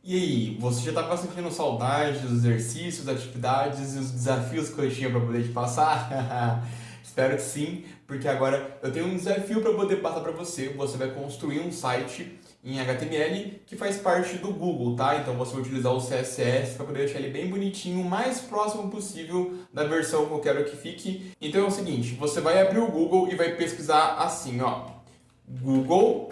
E aí, você já estava sentindo saudade dos exercícios, das atividades e os desafios que eu tinha para poder te passar? Espero que sim, porque agora eu tenho um desafio para poder passar para você. Você vai construir um site em HTML que faz parte do Google, tá? Então você vai utilizar o CSS para poder deixar ele bem bonitinho, o mais próximo possível da versão que eu quero que fique. Então é o seguinte, você vai abrir o Google e vai pesquisar assim, ó, Google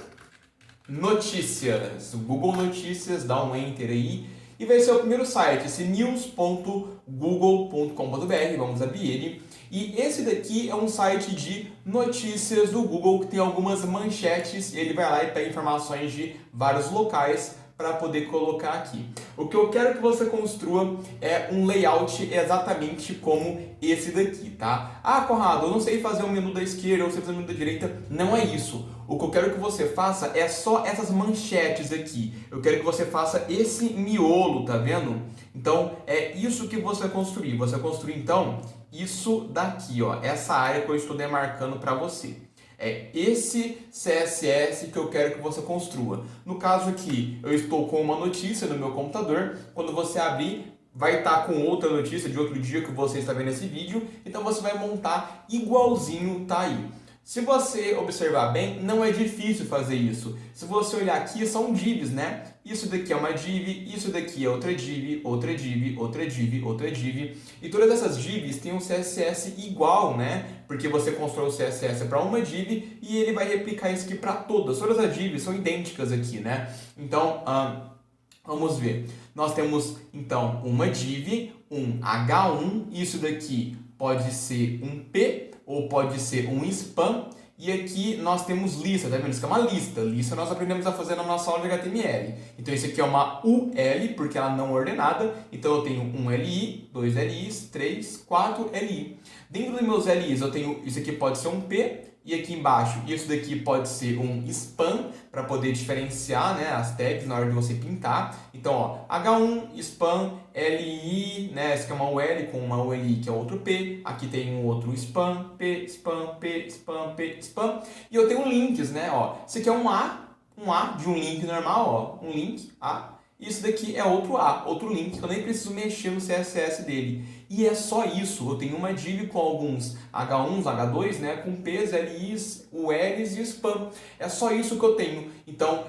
Notícias. Google Notícias, dá um enter aí e vai ser o primeiro site, esse news.google.com.br, vamos abrir ele. E esse daqui é um site de notícias do Google que tem algumas manchetes e ele vai lá e pega informações de vários locais para poder colocar aqui. O que eu quero que você construa é um layout exatamente como esse daqui, tá? Ah, Conrado, eu não sei fazer o menu da esquerda, eu não sei fazer o menu da direita. Não é isso. O que eu quero que você faça é só essas manchetes aqui. Eu quero que você faça esse miolo, tá vendo? Então, é isso que você vai construir. Você vai construir, então, isso daqui, ó. Essa área que eu estou demarcando para você. É esse CSS que eu quero que você construa. No caso aqui, eu estou com uma notícia no meu computador. Quando você abrir, vai estar com outra notícia de outro dia que você está vendo esse vídeo. Então você vai montar igualzinho, tá aí. Se você observar bem, não é difícil fazer isso. Se você olhar aqui, são divs, né? Isso daqui é uma div, isso daqui é outra div, outra div, outra div, outra div. E todas essas divs têm um CSS igual, né? Porque você constrói o CSS para uma div e ele vai replicar isso aqui para todas. Todas as divs são idênticas aqui, né? Então, vamos ver. Nós temos, então, uma div, um H1, isso daqui pode ser um P, ou pode ser um spam, e aqui nós temos lista, tá vendo? Isso aqui é uma lista. Lista nós aprendemos a fazer na nossa aula de HTML. Então isso aqui é uma UL, porque ela não é ordenada. Então eu tenho um LI, dois LIs, três, quatro LI. Dentro dos meus LIs eu tenho, isso aqui pode ser um P, e aqui embaixo, isso daqui pode ser um spam, para poder diferenciar, né, as tags na hora de você pintar. Então, ó, H1, spam, LI, né, esse aqui é uma UL com uma ULI que é outro P. Aqui tem um outro spam, P, spam, P, spam, P, spam. E eu tenho links, né, ó. Esse aqui é um A de um link normal, ó, um link, A. Isso daqui é outro A, outro link, que eu nem preciso mexer no CSS dele. E é só isso, eu tenho uma div com alguns H1s, H2, né, com Ps, LIs, ULs e spam. É só isso que eu tenho. Então,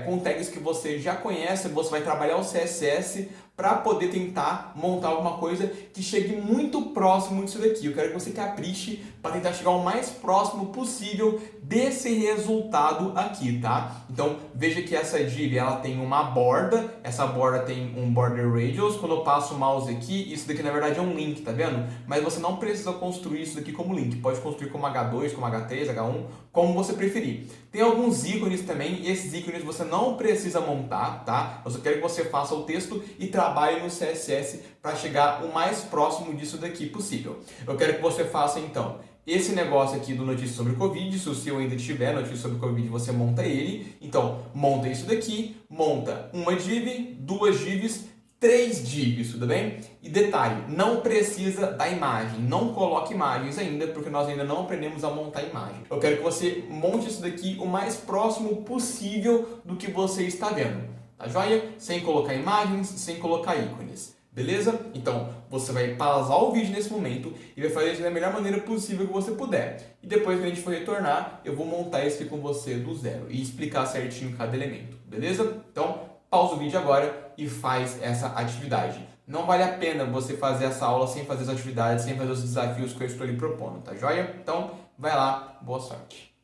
com tags que você já conhece, você vai trabalhar o CSS para poder tentar montar alguma coisa que chegue muito próximo disso daqui. Eu quero que você capriche para tentar chegar o mais próximo possível desse resultado aqui, tá? Então, veja que essa div, ela tem uma borda, essa borda tem um border radius. Quando eu passo o mouse aqui, isso daqui na verdade é um link, tá vendo? Mas você não precisa construir isso daqui como link, pode construir como H2, como H3, H1, como você preferir. Tem alguns ícones também, e esses ícones você não precisa montar, tá? Eu só quero que você faça o texto e trabalhe no CSS para chegar o mais próximo disso daqui possível. Eu quero que você faça então esse negócio aqui do notícia sobre Covid. Se o seu ainda tiver notícia sobre Covid, você monta ele. Então, monta isso daqui, monta uma div, duas divs, três divs, tudo bem? E detalhe, não precisa da imagem, não coloque imagens ainda, porque nós ainda não aprendemos a montar imagem. Eu quero que você monte isso daqui o mais próximo possível do que você está vendo, tá joia? Sem colocar imagens, sem colocar ícones. Beleza? Então, você vai pausar o vídeo nesse momento e vai fazer isso da melhor maneira possível que você puder. E depois que a gente for retornar, eu vou montar isso aqui com você do zero e explicar certinho cada elemento. Beleza? Então, pausa o vídeo agora e faz essa atividade. Não vale a pena você fazer essa aula sem fazer as atividades, sem fazer os desafios que eu estou lhe propondo, tá joia? Então, vai lá, boa sorte.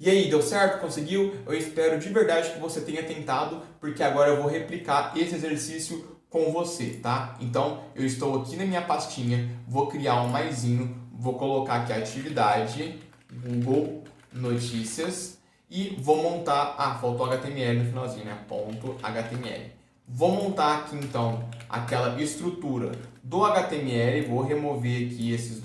E aí, deu certo? Conseguiu? Eu espero de verdade que você tenha tentado, porque agora eu vou replicar esse exercício com você, tá? Então, eu estou aqui na minha pastinha, vou criar um maisinho, vou colocar aqui a atividade, Google Notícias, e vou montar... Ah, faltou HTML no finalzinho, né? Ponto HTML. Vou montar aqui, então, aquela estrutura do HTML, vou remover aqui essas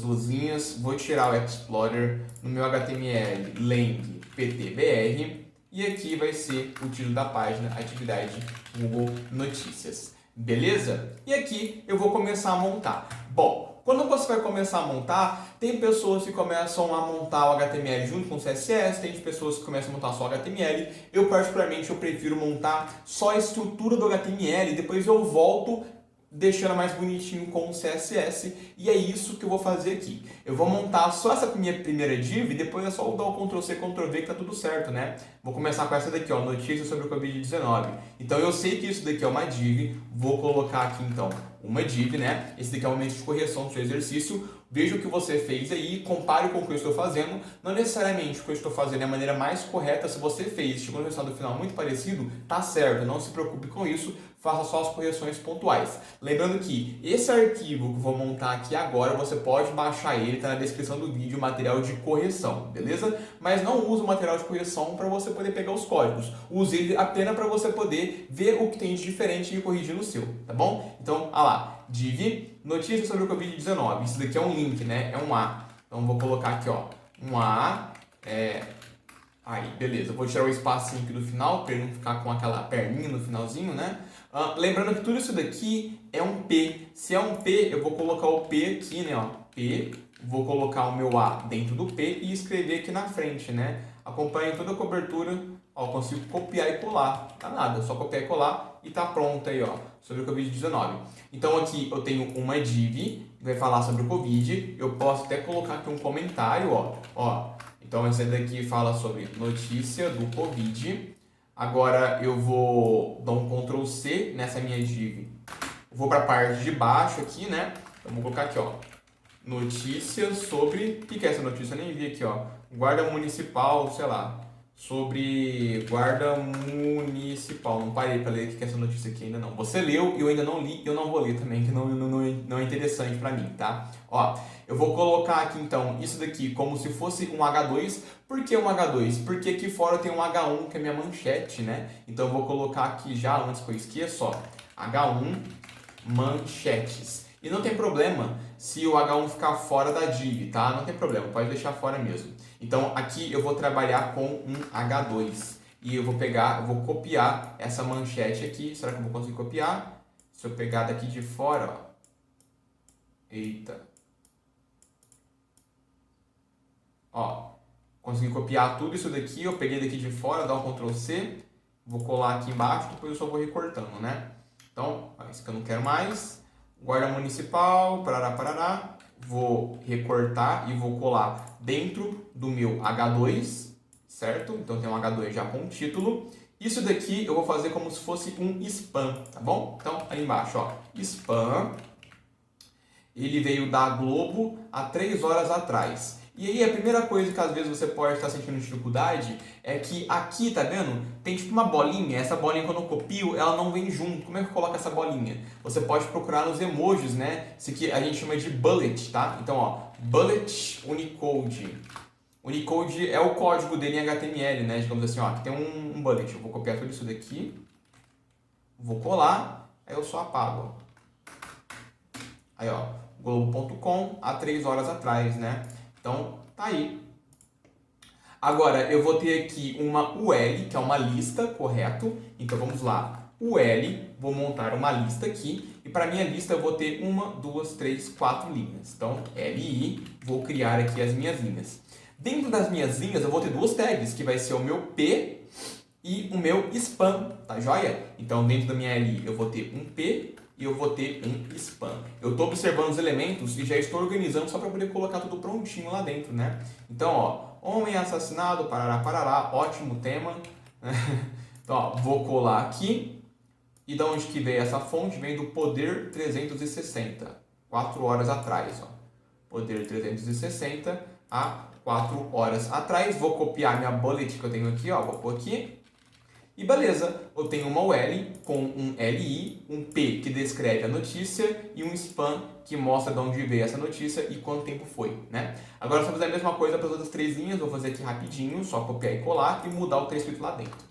luzinhas, vou tirar o Explorer no meu HTML lang ptbr e aqui vai ser o título da página, atividade Google Notícias. Beleza? E aqui eu vou começar a montar. Bom, quando você vai começar a montar, tem pessoas que começam a montar o HTML junto com o CSS, tem pessoas que começam a montar só o HTML. Eu particularmente prefiro montar só a estrutura do HTML, depois eu volto deixando mais bonitinho com o CSS, e é isso que eu vou fazer aqui. Eu vou montar só essa minha primeira div, e depois é só dar o Ctrl+C, Ctrl+V que tá tudo certo, né? Vou começar com essa daqui, ó, notícias sobre o Covid-19. Então eu sei que isso daqui é uma div, vou colocar aqui então uma div, né? Esse daqui é o momento de correção do seu exercício. Veja o que você fez aí, compare com o que eu estou fazendo. Não necessariamente o que eu estou fazendo é a maneira mais correta. Se você fez, chegou no resultado final muito parecido, tá certo, não se preocupe com isso, faça só as correções pontuais. Lembrando que esse arquivo que eu vou montar aqui agora, você pode baixar ele, está na descrição do vídeo, material de correção, beleza? Mas não use o material de correção para você poder pegar os códigos. Use ele apenas para você poder ver o que tem de diferente e corrigir no seu, tá bom? Então, olha lá, div, notícias sobre o Covid-19. Isso daqui é um link, né? É um A. Então, vou colocar aqui, ó, um A, aí, beleza. Eu vou tirar o espacinho aqui do final, para ele não ficar com aquela perninha no finalzinho, né? Lembrando que tudo isso daqui é um P. Se é um P, eu vou colocar o P aqui, né? Ó, P, vou colocar o meu A dentro do P e escrever aqui na frente, né? Acompanhe toda a cobertura. Ó, eu consigo copiar e colar. Tá nada, só copiar e colar e tá pronto aí, ó, sobre o Covid-19. Então aqui eu tenho uma div que vai falar sobre o Covid. Eu posso até colocar aqui um comentário, ó. Então essa daqui fala sobre notícia do Covid. Agora eu vou dar um Ctrl+C nessa minha div. Vou para a parte de baixo aqui, né? Então vou colocar aqui, ó, notícias sobre... O que é essa notícia? Eu nem vi aqui, ó. Guarda municipal, sei lá. Sobre guarda municipal. Não parei para ler o que é essa notícia aqui ainda não. Você leu, eu ainda não li, eu não vou ler também, que não é interessante para mim, tá? Ó, eu vou colocar aqui então isso daqui como se fosse um H2. Por que um H2? Porque aqui fora tem um H1 que é minha manchete, né? Então eu vou colocar aqui já, antes que eu esqueça, ó, H1 manchetes. E não tem problema se o H1 ficar fora da div, tá? Não tem problema, pode deixar fora mesmo. Então aqui eu vou trabalhar com um H2 e eu vou copiar essa manchete aqui. Será que eu vou conseguir copiar? Se eu pegar daqui de fora, ó. Eita. Ó, consegui copiar tudo isso daqui. Eu peguei daqui de fora, dá um Ctrl+C, vou colar aqui embaixo, depois eu só vou recortando, né? Então, ó, isso que eu não quero mais. Guarda municipal, parará. Vou recortar e vou colar dentro do meu H2, certo? Então tem um H2 já com título. Isso daqui eu vou fazer como se fosse um spam, tá bom? Então aí embaixo, ó, spam. Ele veio da Globo há 3 horas atrás. E aí a primeira coisa que às vezes você pode estar sentindo dificuldade é que aqui, tá vendo? Tem tipo uma bolinha. Essa bolinha quando eu copio, ela não vem junto. Como é que eu coloco essa bolinha? Você pode procurar nos emojis, né? Isso aqui a gente chama de bullet, tá? Então, ó, bullet Unicode. Unicode é o código dele em HTML, né? Digamos assim, ó, aqui tem um bullet. Eu vou copiar tudo isso daqui, vou colar, aí eu só apago, ó. Aí, ó, globo.com há 3 horas atrás, né? Então, tá aí. Agora, eu vou ter aqui uma UL, que é uma lista, correto? Então, vamos lá. UL, vou montar uma lista aqui. E para minha lista, eu vou ter 1, 2, 3, 4 linhas. Então, LI, vou criar aqui as minhas linhas. Dentro das minhas linhas, eu vou ter 2 tags, que vai ser o meu P e o meu spam, tá joia? Então, dentro da minha LI, eu vou ter um P e eu vou ter um spam. Eu estou observando os elementos e já estou organizando só para poder colocar tudo prontinho lá dentro, né? Então, ó, homem assassinado, parará, ótimo tema. Então, ó, vou colar aqui. E da onde que veio essa fonte? Vem do Poder 360, 4 horas atrás, ó. Poder 360 há 4 horas atrás. Vou copiar minha bullet que eu tenho aqui, ó, vou pôr aqui. E beleza, eu tenho uma UL com um LI, um P que descreve a notícia e um spam que mostra de onde veio essa notícia e quanto tempo foi, né? Agora, se eu fazer a mesma coisa para as outras 3 linhas, vou fazer aqui rapidinho, só copiar e colar e mudar o que está escrito lá dentro.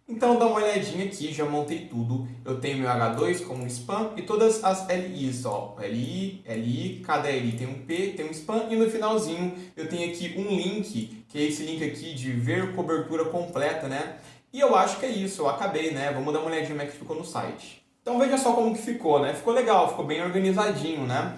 Então, dá uma olhadinha aqui, já montei tudo. Eu tenho meu H2 com um spam e todas as LIs, ó, LI, cada LI tem um P, tem um spam e no finalzinho eu tenho aqui um link, que é esse link aqui de ver cobertura completa, né? E eu acho que é isso, eu acabei, né? Vamos dar uma olhadinha como é que ficou no site. Então veja só como que ficou, né? Ficou legal, ficou bem organizadinho, né?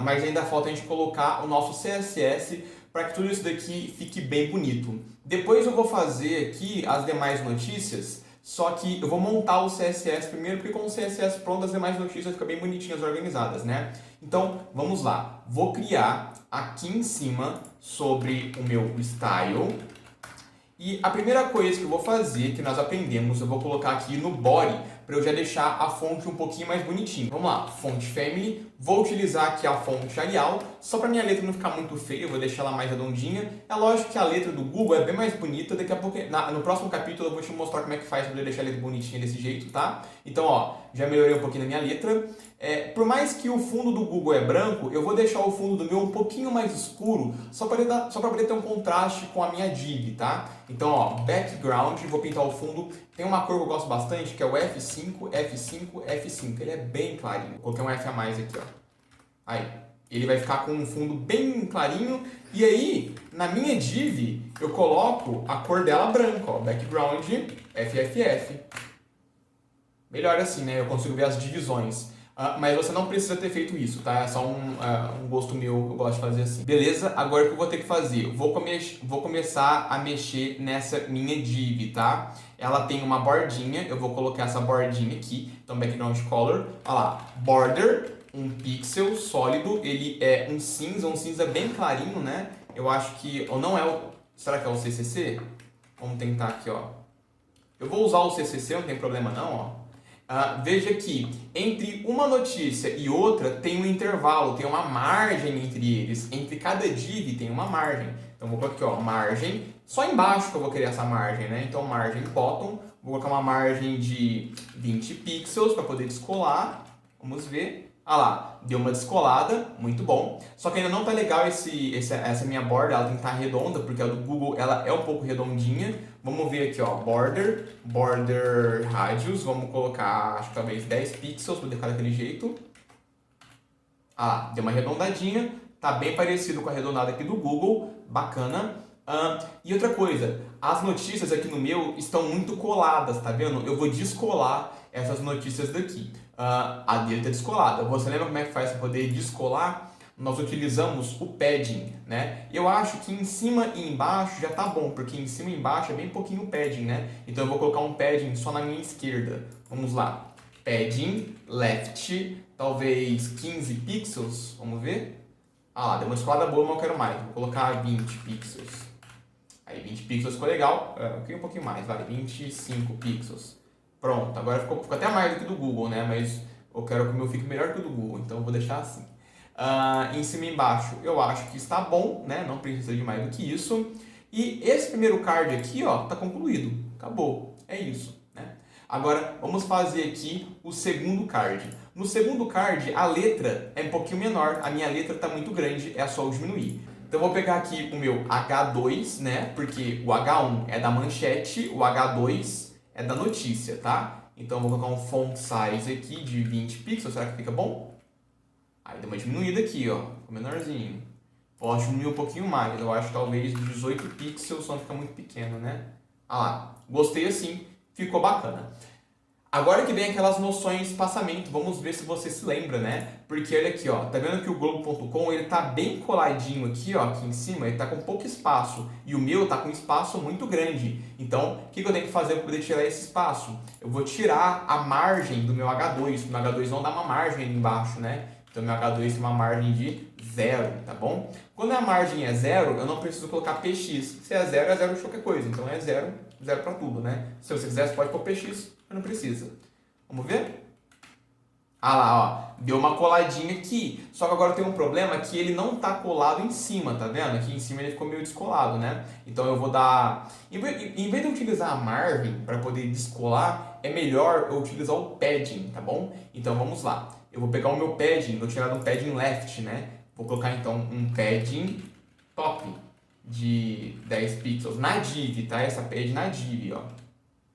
Mas ainda falta a gente colocar o nosso CSS para que tudo isso daqui fique bem bonito. Depois eu vou fazer aqui as demais notícias, só que eu vou montar o CSS primeiro, porque com o CSS pronto as demais notícias ficam bem bonitinhas, organizadas, né? Então vamos lá, vou criar aqui em cima sobre o meu style. E a primeira coisa que eu vou fazer, que nós aprendemos, eu vou colocar aqui no body, para eu já deixar a fonte um pouquinho mais bonitinha. Vamos lá, fonte family, vou utilizar aqui a fonte Arial, só para minha letra não ficar muito feia, eu vou deixar ela mais redondinha. É lógico que a letra do Google é bem mais bonita, daqui a pouco, no próximo capítulo eu vou te mostrar como é que faz para deixar a letra bonitinha desse jeito, tá? Então, ó, já melhorei um pouquinho na minha letra. Por mais que o fundo do Google é branco, eu vou deixar o fundo do meu um pouquinho mais escuro, só para poder ter um contraste com a minha div, tá? Então, ó, background, vou pintar o fundo. Tem uma cor que eu gosto bastante, que é o F5, F5, F5. Ele é bem clarinho. Coloquei um F a mais aqui, ó. Aí, ele vai ficar com um fundo bem clarinho. E aí, na minha div, eu coloco a cor dela branca, ó. Background, FFF. Melhor assim, né? Eu consigo ver as divisões. Mas você não precisa ter feito isso, tá? É só um gosto meu, eu gosto de fazer assim. Beleza? Agora o que eu vou ter que fazer? Eu vou começar a mexer nessa minha div, tá? Ela tem uma bordinha, eu vou colocar essa bordinha aqui. Então, background color, olha lá, border, um pixel sólido, ele é um cinza bem clarinho, né? Eu acho que, ou não é o, será que é o CCC? Vamos tentar aqui, ó. Eu vou usar o CCC, não tem problema não, ó. Veja que entre uma notícia e outra tem um intervalo, tem uma margem entre eles. Entre cada div tem uma margem. Então vou colocar aqui, ó, margem. Só embaixo que eu vou criar essa margem, né? Então margem bottom. Vou colocar uma margem de 20 pixels para poder descolar. Vamos ver. Ah lá, deu uma descolada, muito bom. Só que ainda não tá legal essa minha borda, ela tem que estar redonda, porque a do Google ela é um pouco redondinha. Vamos ver aqui, ó, border radius, vamos colocar, acho que talvez 10 pixels para deixar daquele jeito. Ah, deu uma arredondadinha, tá bem parecido com a arredondada aqui do Google, bacana. E outra coisa, as notícias aqui no meu estão muito coladas, tá vendo? Eu vou descolar essas notícias daqui. A dele está descolada. Você lembra como é que faz para poder descolar? Nós utilizamos o padding, né? Eu acho que em cima e embaixo já tá bom, porque em cima e embaixo é bem pouquinho padding, né? Então eu vou colocar um padding só na minha esquerda. Vamos lá. Padding, left, talvez 15 pixels, vamos ver? Ah lá, deu uma descolada boa, mas eu quero mais. Vou colocar 20 pixels. Aí 20 pixels ficou legal. Eu queria um pouquinho mais, vai, 25 pixels. Pronto, agora ficou até mais do que do Google, né? Mas eu quero que o meu fique melhor que o do Google, então eu vou deixar assim. Em cima e embaixo eu acho que está bom, né? Não precisa de mais do que isso. E esse primeiro card aqui, ó, tá concluído. Acabou. É isso, né? Agora vamos fazer aqui o segundo card. No segundo card a letra é um pouquinho menor. A minha letra está muito grande, é só eu diminuir. Então eu vou pegar aqui o meu H2, né? Porque o H1 é da manchete, o H2 é da notícia, tá? Então eu vou colocar um font size aqui de 20 pixels, será que fica bom? Aí deu uma diminuída aqui, ó, ficou menorzinho. Posso diminuir um pouquinho mais, eu acho que talvez 18 pixels, só fica muito pequeno, né? Ah lá, gostei assim, ficou bacana. Agora que vem aquelas noções de espaçamento, vamos ver se você se lembra, né? Porque olha aqui, ó, tá vendo que o Globo.com ele tá bem coladinho aqui, ó, aqui em cima, ele tá com pouco espaço e o meu tá com espaço muito grande. Então, o que eu tenho que fazer para poder tirar esse espaço? Eu vou tirar a margem do meu H2, o meu H2 não dá uma margem ali embaixo, né? Então, meu H2 tem uma margem de 0, tá bom? Quando a margem é 0, eu não preciso colocar PX. Se é 0, é 0 de qualquer coisa. Então, é 0, 0 para tudo, né? Se você quiser, você pode pôr PX, mas não precisa. Vamos ver? Ah lá, ó. Deu uma coladinha aqui. Só que agora tem um problema que ele não tá colado em cima, tá vendo? Aqui em cima ele ficou meio descolado, né? Então, eu vou dar... Em vez de eu utilizar a margem para poder descolar, é melhor eu utilizar o padding, tá bom? Então, vamos lá. Eu vou pegar o meu padding, vou tirar do padding left, né? Vou colocar então um padding top de 10 pixels na div, tá? Essa padding na div, ó.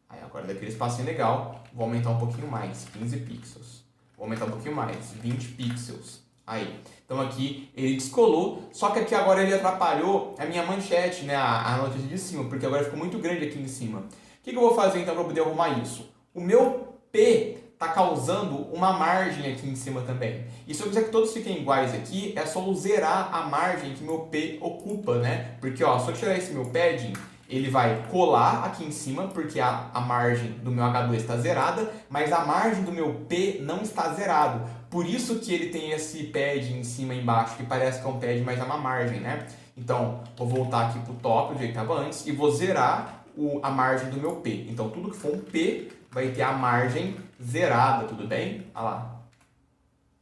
Aí agora daquele espacinho legal, vou aumentar um pouquinho mais, 15 pixels. Vou aumentar um pouquinho mais, 20 pixels. Aí, então aqui ele descolou, só que aqui agora ele atrapalhou a minha manchete, né? A notícia de cima, porque agora ficou muito grande aqui em cima. O que eu vou fazer então para poder arrumar isso? O meu P está causando uma margem aqui em cima também. E se eu quiser que todos fiquem iguais aqui, é só eu zerar a margem que meu P ocupa, né? Porque ó, se eu tirar esse meu padding, ele vai colar aqui em cima, porque a margem do meu H2 está zerada, mas a margem do meu P não está zerado. Por isso que ele tem esse padding em cima e embaixo, que parece que é um padding, mas é uma margem, né? Então, vou voltar aqui para o top, do jeito que estava antes, e vou zerar a margem do meu P. Então, tudo que for um P vai ter a margem zerada, tudo bem? Olha lá.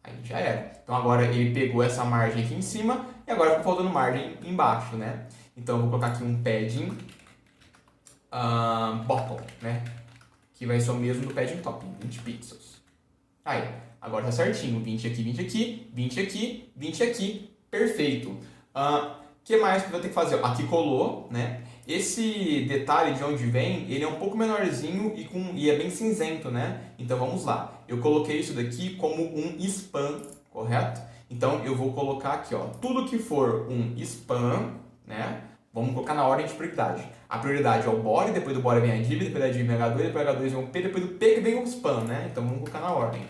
Aí já era. Então, agora ele pegou essa margem aqui em cima e agora ficou faltando margem embaixo, né? Então, eu vou colocar aqui um padding bottom, né? Que vai ser o mesmo do padding top, 20 pixels. Aí, agora tá certinho. 20 aqui, 20 aqui, 20 aqui, 20 aqui. Perfeito. O que mais que eu vou ter que fazer? Aqui colou, né? Esse detalhe de onde vem, ele é um pouco menorzinho e é bem cinzento, né? Então vamos lá. Eu coloquei isso daqui como um span, correto? Então eu vou colocar aqui, ó, tudo que for um span, né? Vamos colocar na ordem de prioridade. A prioridade é o body, depois do body vem a div, depois da div vem H2, depois do H2 vem o P, depois do P que vem o span, né? Então vamos colocar na ordem.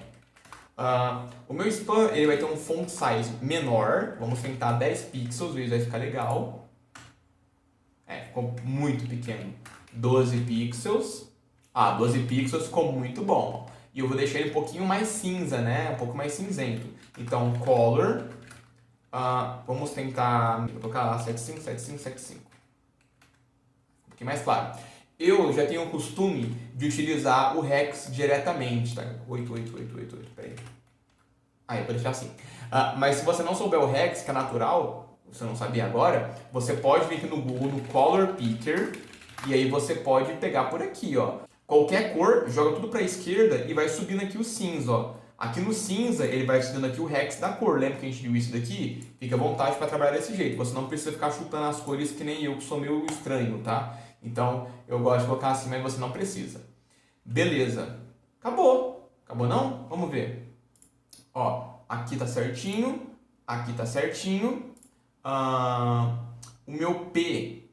O meu span ele vai ter um font size menor, vamos tentar 10 pixels, isso vai ficar legal. Ficou muito pequeno. 12 pixels. 12 pixels ficou muito bom. E eu vou deixar ele um pouquinho mais cinza, né? Um pouco mais cinzento. Então, color. Vamos tentar... Vou colocar lá 75, 75, 75. Um pouquinho mais claro. Eu já tenho o costume de utilizar o hex diretamente, tá? 88888, peraí. Eu vou deixar assim. Mas se você não souber o hex, que é natural, você não sabia agora, você pode vir aqui no Google, no Color Picker, e aí você pode pegar por aqui, ó. Qualquer cor, joga tudo para a esquerda e vai subindo aqui o cinza, ó. Aqui no cinza, ele vai te dando aqui o hex da cor. Lembra que a gente viu isso daqui? Fica à vontade para trabalhar desse jeito. Você não precisa ficar chutando as cores que nem eu, que sou meio estranho, tá? Então, eu gosto de colocar assim, mas você não precisa. Beleza. Acabou. Acabou não? Vamos ver. Ó, aqui tá certinho. Aqui tá certinho. O meu P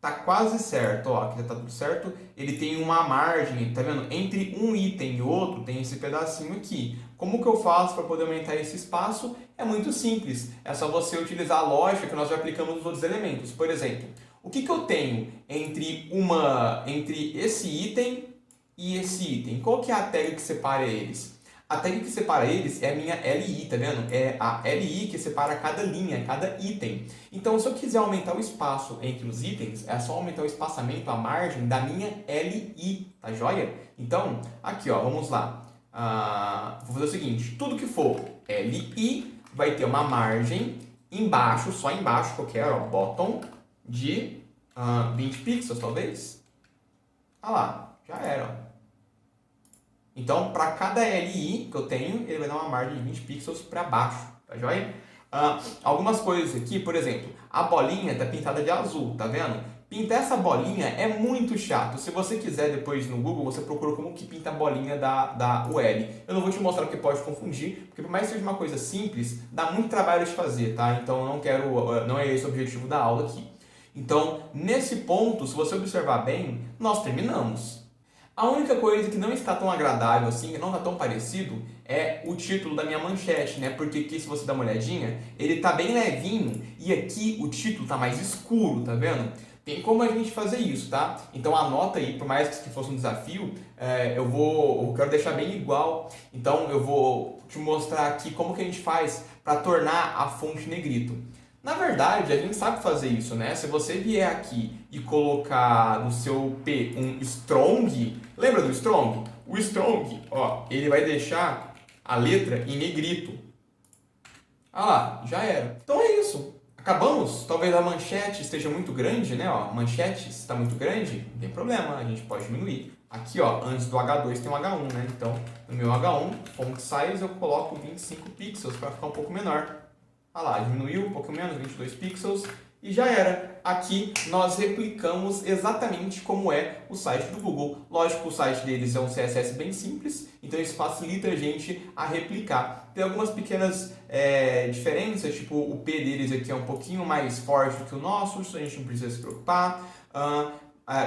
tá quase certo, ó, aqui já tá tudo certo. Ele tem uma margem, tá vendo? Entre um item e outro tem esse pedacinho aqui. Como que eu faço para poder aumentar esse espaço? É muito simples, é só você utilizar a lógica que nós já aplicamos nos outros elementos. Por exemplo, o que eu tenho entre esse item e esse item? Qual que é a tag que separa eles? A tag que separa eles é a minha LI, tá vendo? É a LI que separa cada linha, cada item. Então, se eu quiser aumentar o espaço entre os itens, é só aumentar o espaçamento, a margem da minha LI, tá joia? Então, aqui ó, vamos lá. Vou fazer o seguinte, tudo que for LI vai ter uma margem embaixo, só embaixo que eu quero, ó, bottom, de 20 pixels, talvez. Lá, já era, ó. Então, para cada LI que eu tenho, ele vai dar uma margem de 20 pixels para baixo, tá joia? Algumas coisas aqui, por exemplo, a bolinha está pintada de azul, tá vendo? Pintar essa bolinha é muito chato. Se você quiser depois no Google, você procura como que pinta a bolinha da UL. Eu não vou te mostrar porque pode confundir, porque por mais que seja uma coisa simples, dá muito trabalho de fazer, tá? Então, não é esse o objetivo da aula aqui. Então, nesse ponto, se você observar bem, nós terminamos. A única coisa que não está tão agradável assim, que não está tão parecido, é o título da minha manchete, né? Porque aqui, se você dá uma olhadinha, ele está bem levinho e aqui o título está mais escuro, tá vendo? Tem como a gente fazer isso, tá? Então anota aí, por mais que fosse um desafio, eu quero deixar bem igual. Então eu vou te mostrar aqui como que a gente faz para tornar a fonte negrito. Na verdade, a gente sabe fazer isso, né? Se você vier aqui e colocar no seu P um strong, lembra do strong? O strong, ó, ele vai deixar a letra em negrito. Lá, já era. Então é isso. Acabamos? Talvez a manchete esteja muito grande, né? Ó, manchete está muito grande, não tem problema, a gente pode diminuir. Aqui, ó, antes do H2 tem um H1, né? Então, no meu H1, font size, eu coloco 25 pixels para ficar um pouco menor. Lá, diminuiu um pouco menos, 22 pixels, e já era. Aqui nós replicamos exatamente como é o site do Google. Lógico que o site deles é um CSS bem simples, então isso facilita a gente a replicar. Tem algumas pequenas diferenças, tipo o P deles aqui é um pouquinho mais forte do que o nosso, isso a gente não precisa se preocupar.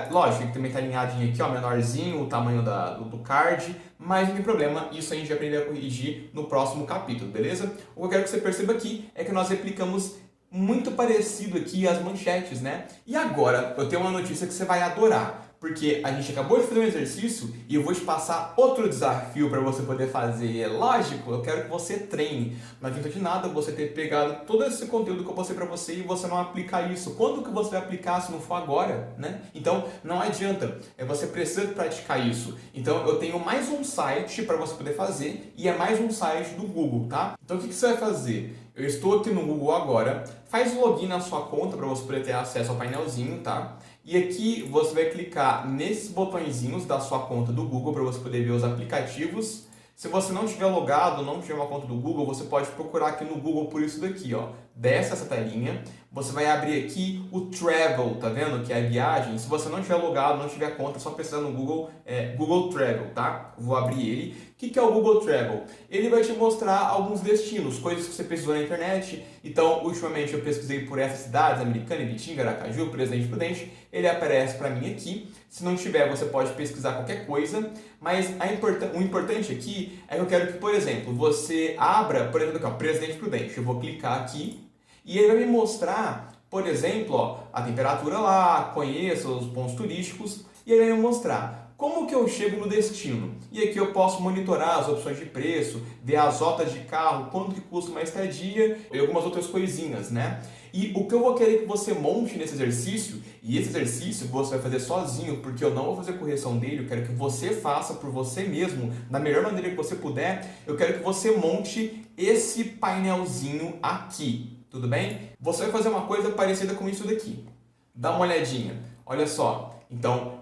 Lógico, ele também está alinhadinho aqui, ó, menorzinho, o tamanho do card, mas não tem problema, isso a gente vai aprender a corrigir no próximo capítulo, beleza? O que eu quero que você perceba aqui é que nós replicamos muito parecido aqui as manchetes, né? E agora, eu tenho uma notícia que você vai adorar. Porque a gente acabou de fazer um exercício e eu vou te passar outro desafio para você poder fazer. É lógico, eu quero que você treine. Não adianta de nada você ter pegado todo esse conteúdo que eu passei para você e você não aplicar isso. Quando que você vai aplicar se não for agora, né? Então, não adianta. Você precisa praticar isso. Então, eu tenho mais um site para você poder fazer e é mais um site do Google, tá? Então, o que você vai fazer? Eu estou aqui no Google agora. Faz o login na sua conta para você poder ter acesso ao painelzinho, tá? E aqui você vai clicar nesses botõezinhos da sua conta do Google para você poder ver os aplicativos. Se você não tiver logado, não tiver uma conta do Google, você pode procurar aqui no Google por isso daqui, ó. Desce essa telinha, você vai abrir aqui o Travel, tá vendo? Que é a viagem. Se você não tiver logado, não tiver conta, é só pesquisar no Google, Google Travel, tá? Vou abrir ele. O que é o Google Travel? Ele vai te mostrar alguns destinos, coisas que você pesquisou na internet. Então, ultimamente eu pesquisei por essas cidades, Americana, Ibitinga, Aracaju, Presidente Prudente. Ele aparece para mim aqui. Se não tiver, você pode pesquisar qualquer coisa. Mas o importante aqui é que eu quero que, por exemplo, você abra, por exemplo, aqui, ó, Presidente Prudente. Eu vou clicar aqui e ele vai me mostrar, por exemplo, ó, a temperatura lá, conheça os pontos turísticos e ele vai me mostrar como que eu chego no destino. E aqui eu posso monitorar as opções de preço, ver as rotas de carro, quanto que custa uma estadia e algumas outras coisinhas, né? E o que eu vou querer que você monte nesse exercício, e esse exercício você vai fazer sozinho, porque eu não vou fazer correção dele, eu quero que você faça por você mesmo, da melhor maneira que você puder, eu quero que você monte esse painelzinho aqui, tudo bem? Você vai fazer uma coisa parecida com isso daqui. Dá uma olhadinha, olha só. Então,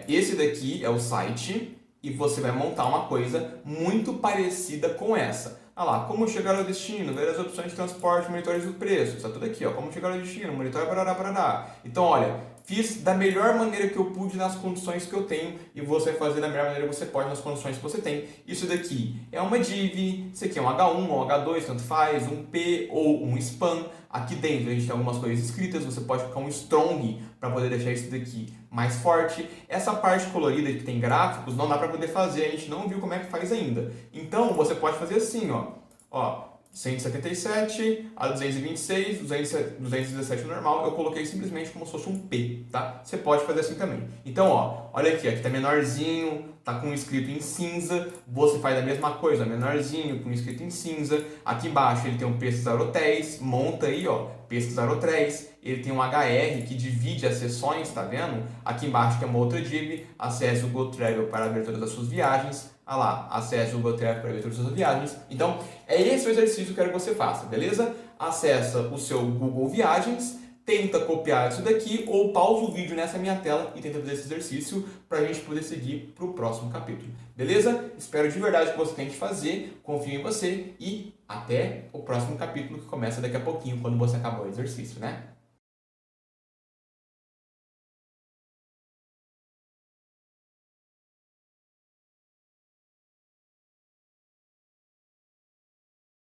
esse daqui é o site e você vai montar uma coisa muito parecida com essa. Olha lá, como chegar ao destino, ver as opções de transporte, monitores do preço. Está tudo aqui, ó, como chegar ao destino, monitor, parará, parará. Então, olha, fiz da melhor maneira que eu pude nas condições que eu tenho e você vai fazer da melhor maneira que você pode nas condições que você tem. Isso daqui é uma div, isso aqui é um H1, um H2, tanto faz, um P ou um span. Aqui dentro a gente tem algumas coisas escritas, você pode colocar um strong para poder deixar isso daqui mais forte. Essa parte colorida que tem gráficos não dá para poder fazer, a gente não viu como é que faz ainda. Então você pode fazer assim, ó, 177 a 226, 217 normal, eu coloquei simplesmente como se fosse um P, tá? Você pode fazer assim também. Então, ó, olha aqui tá menorzinho, tá com escrito em cinza, você faz a mesma coisa, menorzinho, com escrito em cinza. Aqui embaixo ele tem um pesquisar hotéis, monta aí, ó, pesquisar hotéis. Ele tem um HR que divide as seções, tá vendo? Aqui embaixo tem uma outra div, acesse o Google Travel para ver todas as suas viagens. Ah lá, acesse o Google Travel para ver todas as suas viagens. Então, é esse o exercício que eu quero que você faça, beleza? Acessa o seu Google Viagens, tenta copiar isso daqui ou pausa o vídeo nessa minha tela e tenta fazer esse exercício para a gente poder seguir para o próximo capítulo. Beleza? Espero de verdade que você tente fazer, confio em você e até o próximo capítulo que começa daqui a pouquinho, quando você acabar o exercício, né?